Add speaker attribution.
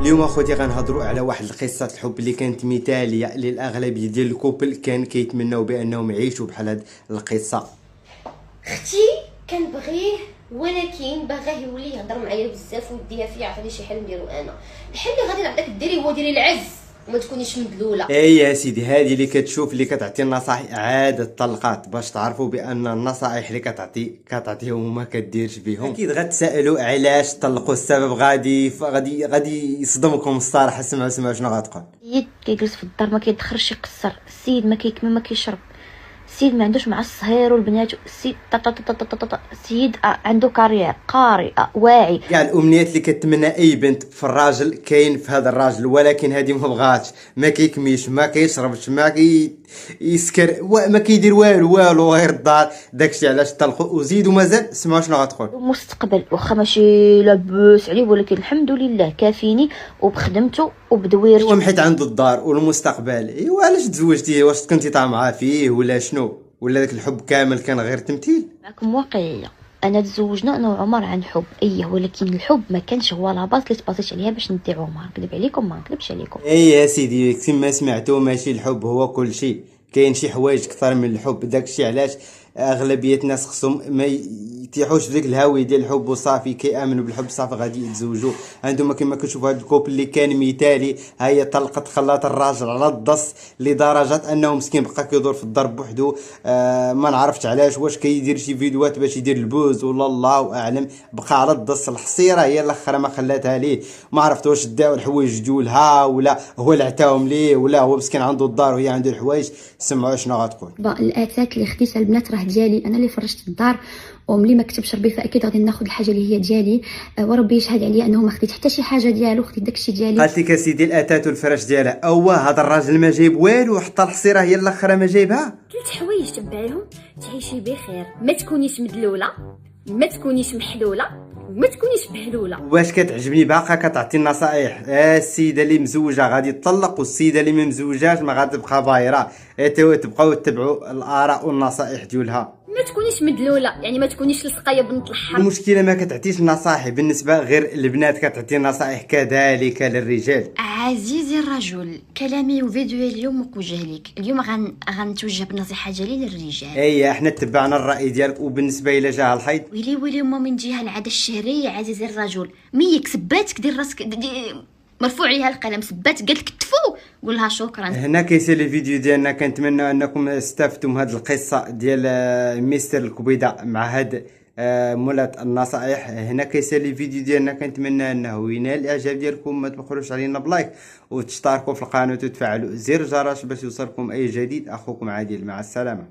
Speaker 1: اليوم اخوتي غنهضروا على واحد القصه الحب اللي كانت مثاليه للاغلبيه ديال الكوبل كان كيتمناو بانهم يعيشوا بحال هاد القصه.
Speaker 2: اختي كنبغيه ولكن باغاه يولي يهضر معايا بزاف ويديها فيا، عطا لي شي حل نديرو. انا الحل اللي غادي نعطيك ديري هو ديري العز وما تكونيش مدلوله.
Speaker 1: اي يا سيدي، هذه اللي كتشوف اللي كتعطي النصائح عاده الطلقات باش تعرفوا بان النصائح اللي كتعطيهم وما كديرش بهم. اكيد غتسالوا علاش طلقوا، السبب غادي يصدمكم الصراحه. سمعوا شنو غتقول.
Speaker 3: السيد كيجلس في الدار ما كيدخرش يقصر، السيد ما كيكمل ما كيشرب، السيد ما عندوش مع الصهير والبنات، السيد السيد عنده كارير، قارئ واعي.
Speaker 1: كاع الامنيات اللي كتمنى اي بنت في الراجل كاين في هذا الراجل، ولكن هذه ما بغاتش، ما كيكميش، ما كيشربش، ما يسكر، ما كيدير والو غير الدار. داكشي علاش طلقوا. وزيدوا مازال سمعوا شنو غتقول.
Speaker 3: مستقبل واخا ماشي لاباس عليه، ولكن الحمد لله كافيني وبخدمته وبدويرته.
Speaker 1: ايوا حيت عنده الدار والمستقبل. ايوا علاش تزوجتي؟ واش كنتي طامعه فيه ولا شنو؟ ولا داك الحب كامل كان غير تمثيل؟
Speaker 3: معكم واقعيه، انا تزوجنا انا وعمر عن حب، ولكن الحب ما كانش هو لاباس اللي تباسيت عليها باش نديعو. ما نكذب عليكم، ما نكذبش عليكم.
Speaker 1: اي يا سيدي، كما سمعتوا ماشي الحب هو كل شيء، كاين شي حوايج كثر من الحب. داكشي علاش اغلبيه الناس خصهم ما يتيحوش في ديك الهاويه ديال الحب وصافي، كيامنوا بالحب صافي غادي يتزوجوا. عندهم كما كتشوفوا هذا الكوبل اللي كان مثالي، ها هي طلقت خلات الراجل على الضص لدرجه انه مسكين بقى كيدور في الدار بوحدو. ما نعرفتش علاش، واش كيدير شي فيديوهات باش يدير البوز ولا الله اعلم، بقى على الضص. الحصيره هي الاخرى ما خلاتها ليه، ما عرفت واش داو الحوايج ديولها ولا هو اللي عطاهم ليه، ولا هو مسكين عنده الدار وهي عنده الحوايج. سمعوا شنو غتقول.
Speaker 4: الاثاث اللي خديتها البنات راه ديالي انا، اللي فرشت الدار، وملي ما كتبش ربي فاكيد غادي ناخذ الحاجه اللي هي ديالي، وربي يشهد عليا انه ما خديت حتى شي حاجه ديالو، خديت داكشي ديالي.
Speaker 1: قالت لك اسيدي الاثاث والفراش ديالها. هذا الراجل ما جايب والو، حتى الحصيره هي الاخرى ما جايبها.
Speaker 4: 3 حوايج تبعيهم: تعيشي بخير، ما تكونيش مدلوله، ما تكونيش محلوله، وما تكونيش بهلوله.
Speaker 1: واش كتعجبني باقا كتعطي النصائح. السيده اللي مزوجه غادي تطلق، والسيده اللي ما مزوجاش ما غتبقى بايره. تبقاو تتبعوا الاراء والنصائح ديالها.
Speaker 4: ما تكونيش مدلوله يعني ما تكونيش لصقايه بنت الحر.
Speaker 1: المشكله ما كتعطيش نصائح بالنسبه غير البنات، كتعطي نصائح كذلك للرجال.
Speaker 5: عزيزي الرجل، كلامي وفيديوهي اليوم موجه لك. اليوم غنتوجه بنصيحه ديالي للرجال.
Speaker 1: اي احنا تبعنا الراي ديالك. وبالنسبه الى جاه الحيض،
Speaker 5: ويلي وما من جهه العاده الشهريه. عزيزي الرجل، ميك سباتك دير راسك مرفوع عليها القلم، سبات قالت لك تفو قول لها شكرا.
Speaker 1: هنا كيسالي الفيديو ديالنا. كنتمنى انكم استفدتم من هذه القصه ديال مستر الكبيده مع هاد مولات النصائح. هنا كيسالي الفيديو ديالنا. كنتمنى انه ينال الاعجاب ديالكم. ما تبخلوش علينا بلايك وتشتركوا في القناه وتفعلوا زر الجرس باش يوصلكم اي جديد. اخوكم عادل، مع السلامه.